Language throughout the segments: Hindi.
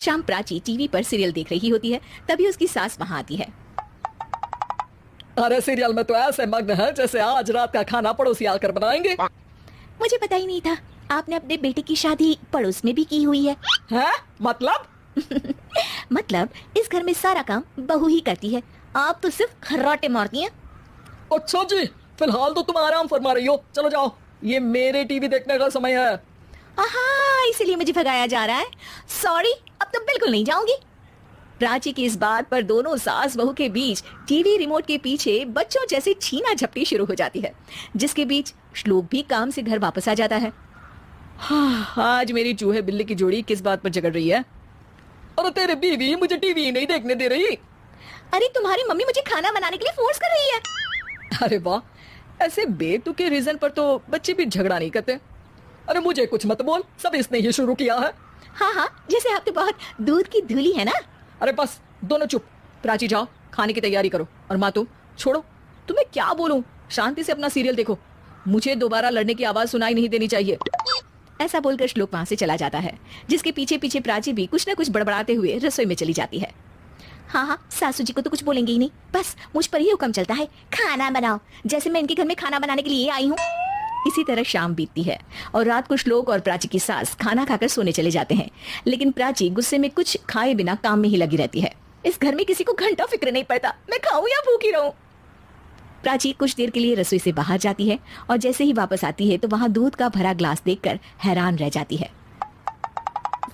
शाम प्राची टीवी पर सीरियल देख रही होती है, तभी उसकी सास वहाँ आती है। अरे सीरियल में तो ऐसे मग्न है जैसे आज रात का खाना पड़ोसी आकर बनाएंगे। मुझे पता ही नहीं था आपने अपने बेटे की शादी पड़ोस में भी की हुई है। हैं? मतलब? मतलब इस घर में सारा काम बहू ही करती है, आप तो सिर्फ खर्राटे मारती हैं। अच्छा जी, फिलहाल तो तुम आराम फरमा रही हो, चलो जाओ, ये मेरे टीवी देखने का समय है। आहा, इसीलिए मुझे भगाया जा रहा है। सॉरी, अब तो बिल्कुल नहीं जाऊंगी। प्राची की इस बात पर दोनों सास बहू के बीच टीवी रिमोट के पीछे बच्चों जैसे छीना झपटी शुरू हो जाती है, जिसके बीच श्लोक भी काम से घर वापस आ जाता है। हाँ, आज मेरी चूहे बिल्ली की जोड़ी किस बात पर झगड़ रही है? अरे तेरी बीवी मुझे टीवी नहीं देखने दे रही। अरे तुम्हारी मम्मी मुझे खाना बनाने के लिए फोर्स कर रही है। अरे वाह, ऐसे बेतुके रीजन पर तो बच्चे भी झगड़ा नहीं करते। अरे मुझे कुछ मत बोल, सब इसने ही शुरू किया है। हाँ हाँ, जैसे आप तो बहुत दूध की धूली है ना। अरे बस दोनों चुप। प्राची जाओ, खाने की तैयारी करो। और माँ तुम छोड़ो, तुम्हें क्या बोलूं, शांति से अपना सीरियल देखो, मुझे दोबारा लड़ने की आवाज सुनाई नहीं देनी चाहिए। ऐसा बोलकर श्लोक वहां से चला जाता है, जिसके पीछे पीछे प्राची भी कुछ न कुछ बड़बड़ाते हुए रसोई में चली जाती है। हाँ हाँ, सासू जी को तो कुछ बोलेंगे ही नहीं, बस मुझ पर ही हुक्म चलता है, खाना बनाओ, जैसे मैं इनके घर में खाना बनाने के लिए आई हूँ। इसी तरह शाम बीतती है और रात को श्लोक और प्राची की सास खाना खाकर सोने चले जाते हैं, लेकिन प्राची गुस्से में कुछ खाए बिना काम में ही लगी रहती है। इस घर में किसी को घंटा फिक्र नहीं पड़ता, मैं खाऊं या भूखी रहूं। प्राची कुछ देर के लिए रसोई से बाहर जाती है और जैसे ही वापस आती है तो वहां दूध का भरा ग्लास देखकर हैरान रह जाती है।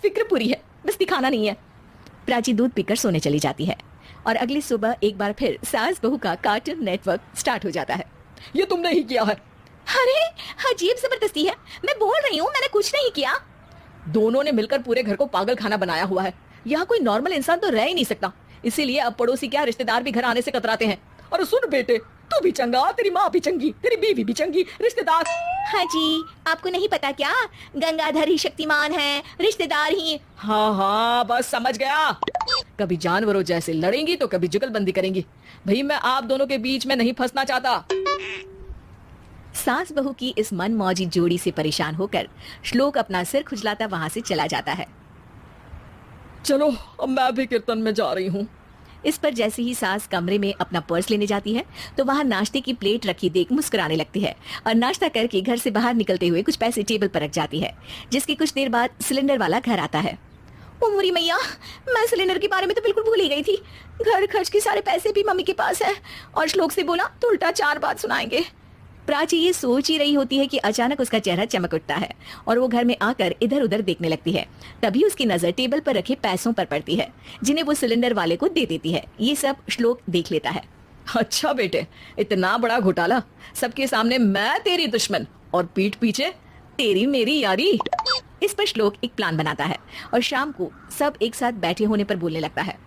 फिक्र पूरी है, बस दिखाना नहीं है। प्राची दूध पीकर सोने चली जाती है और अगली सुबह एक बार फिर सास बहू का कार्टून नेटवर्क स्टार्ट हो जाता है। ये तुमने ही किया है। अरे अजीब जबरदस्ती है, मैं बोल रही हूँ मैंने कुछ नहीं किया। दोनों ने मिलकर पूरे घर को पागल खाना बनाया हुआ है। यहाँ कोई नॉर्मल इंसान तो रह ही नहीं सकता, इसीलिए अब पड़ोसी क्या रिश्तेदार भी घर आने से कतराते हैं। और सुन बेटे, तू भी चंगा, तेरी माँ भी चंगी, तेरी बीवी भी चंगी, रिश्तेदार। हाँ जी, आपको नहीं पता क्या, गंगाधर ही शक्तिमान है, रिश्तेदार ही। हाँ हाँ, बस समझ गया। कभी जानवरों जैसे लड़ेंगी तो कभी जुगलबंदी करेंगी। भाई मैं आप दोनों के बीच में नहीं फंसना चाहता। सास बहू की इस मन मौजी जोड़ी से परेशान होकर श्लोक अपना सिर खुजलाता वहां से चला जाता है। चलो अब मैं भी कीर्तन में जा रही हूँ। इस पर जैसे ही सास कमरे में अपना पर्स लेने जाती है तो वहां नाश्ते की प्लेट रखी देख मुस्कुराने लगती है और नाश्ता करके घर से बाहर निकलते हुए कुछ पैसे टेबल पर रख जाती है, जिसकी कुछ देर बाद सिलेंडर वाला घर आता है। ओ मोरी मैया, मैं सिलेंडर के बारे में तो बिल्कुल भूल ही गई थी। घर खर्च के सारे पैसे भी मम्मी के पास है और श्लोक से बोला तो उल्टा 4 बात सुनाएंगे। प्राची ये सोच ही रही होती है कि अचानक उसका चेहरा चमक उठता है और वो घर में आकर इधर उधर देखने लगती है। तभी उसकी नजर टेबल पर रखे पैसों पर पड़ती है, जिन्हें वो सिलेंडर वाले को दे देती है। ये सब श्लोक देख लेता है। अच्छा बेटे, इतना बड़ा घोटाला, सबके सामने मैं तेरी दुश्मन और पीठ पीछे तेरी मेरी यारी। इस पर श्लोक एक प्लान बनाता है और शाम को सब एक साथ बैठे होने पर बोलने लगता है।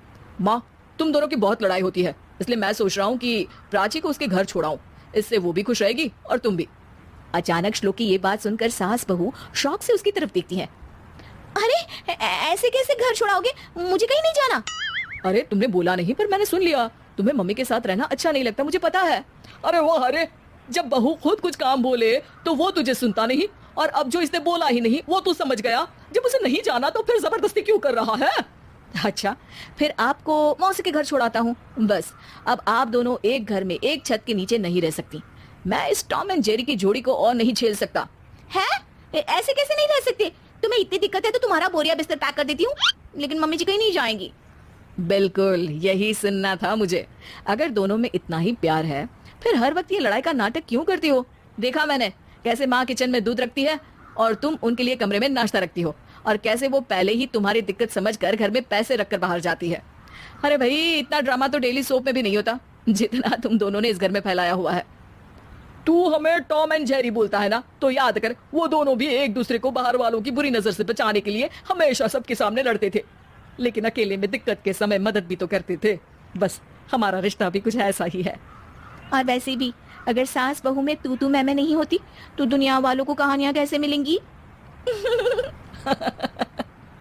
माँ, तुम दोनों की बहुत लड़ाई होती है, इसलिए मैं सोच रहा हूँ कि प्राची को उसके घर छोड़ाऊं, इससे वो भी खुश रहेगी और तुम भी। अचानक श्लोक की ये बात सुनकर सास बहू शौक से उसकी तरफ देखती है। अरे ऐसे कैसे घर छोड़ाओगे, मुझे कहीं नहीं जाना। अरे तुमने बोला नहीं पर मैंने सुन लिया, तुम्हें मम्मी के साथ रहना अच्छा नहीं लगता, मुझे पता है। अरे वो, अरे जब बहू खुद कुछ काम बोले तो वो तुझे सुनता नहीं, और अब जो इसने बोला ही नहीं वो तू समझ गया। जब उसे नहीं जाना तो फिर जबरदस्ती क्यों कर रहा है? अच्छा, फिर आपको मौसी के घर छोड़ाता हूँ। बस अब आप दोनों एक घर में एक छत के नीचे नहीं रह सकती। मैं इस टॉम एंड जेरी की जोड़ी को और नहीं झेल सकता। है? ऐसे कैसे नहीं रह सकते? तुम्हें इतनी दिक्कत है तो तुम्हारा बोरिया बिस्तर पैक कर देती हूँ, लेकिन मम्मी जी कहीं नहीं जाएंगी। बिल्कुल यही सुनना था मुझे। अगर दोनों में इतना ही प्यार है फिर हर वक्त ये लड़ाई का नाटक क्यों करती हो? देखा मैंने कैसे माँ किचन में दूध रखती है और तुम उनके लिए कमरे में नाश्ता रखती हो, और कैसे वो पहले ही तुम्हारी दिक्कत समझकर घर में पैसे रखकर बाहर जाती है। अरे भाई, इतना ड्रामा तो डेली सोप में भी नहीं होता जितना तुम दोनों ने इस घर में फैलाया हुआ है। तू हमें टॉम एंड जेरी बोलता है ना, तो याद कर वो दोनों भी एक दूसरे को बाहर वालों की बुरी नजर से बचाने के लिए हमेशा सबके सामने लड़ते थे, लेकिन अकेले में दिक्कत के समय मदद भी तो करते थे। बस हमारा रिश्ता भी कुछ ऐसा ही है। और वैसे भी अगर सास बहू में तू मैं नहीं होती तो दुनिया वालों को कहानियां कैसे मिलेंगी?